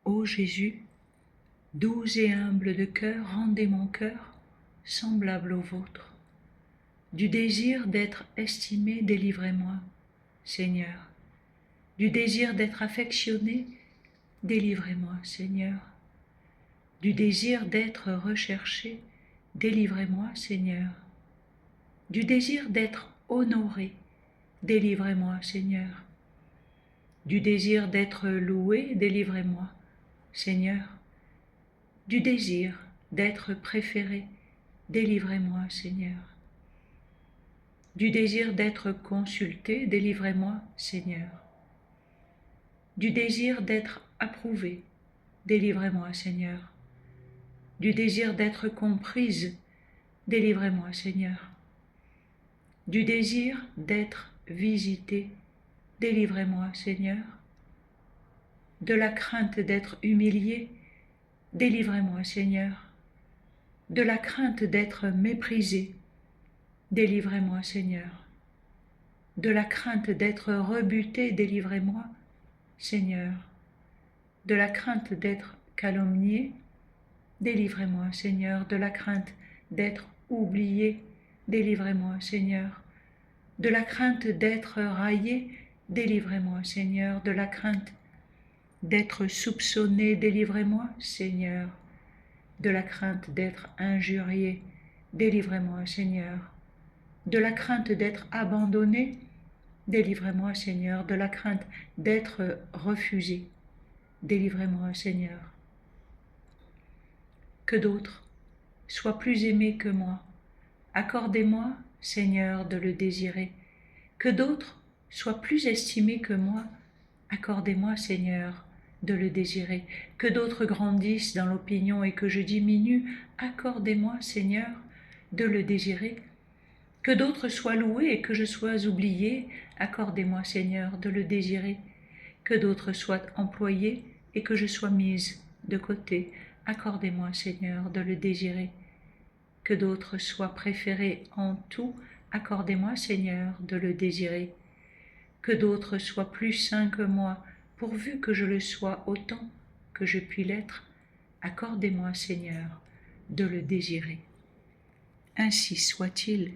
Ô Jésus, doux et humble de cœur, rendez mon cœur semblable au vôtre. Du désir d'être estimé, délivrez-moi, Seigneur. Du désir d'être affectionné, délivrez-moi, Seigneur. Du désir d'être recherché, délivrez-moi, Seigneur. Du désir d'être honoré, délivrez-moi, Seigneur. Du désir d'être loué, délivrez-moi, Seigneur. Du désir d'être préféré, délivrez-moi, Seigneur. Du désir d'être consulté, délivrez-moi, Seigneur. Du désir d'être approuvé, délivrez-moi, Seigneur. Du désir d'être comprise, délivrez-moi, Seigneur. Du désir d'être visité, délivrez-moi, Seigneur. De la crainte d'être humilié, délivrez-moi, Seigneur. De la crainte d'être méprisé, délivrez-moi, Seigneur. De la crainte d'être rebuté, délivrez-moi, Seigneur. De la crainte d'être calomnié, délivrez-moi, Seigneur. De la crainte d'être oublié, délivrez-moi, Seigneur. De la crainte d'être raillé, délivrez-moi, Seigneur. De la crainte d'être soupçonné, délivrez-moi, Seigneur. De la crainte d'être injurié, délivrez-moi, Seigneur. De la crainte d'être abandonné, délivrez-moi, Seigneur. De la crainte d'être refusé, délivrez-moi, Seigneur. Que d'autres soient plus aimés que moi, accordez-moi, Seigneur, de le désirer. Que d'autres soient plus estimés que moi, accordez-moi, Seigneur, de le désirer. Que d'autres grandissent dans l'opinion et que je diminue, accordez-moi, Seigneur, de le désirer. Que d'autres soient loués et que je sois oublié, accordez-moi, Seigneur, de le désirer. Que d'autres soient employés et que je sois mise de côté, accordez-moi, Seigneur, de le désirer. Que d'autres soient préférés en tout, accordez-moi, Seigneur, de le désirer. Que d'autres soient plus saints que moi, pourvu que je le sois autant que je puis l'être, accordez-moi, Seigneur, de le désirer. Ainsi soit-il.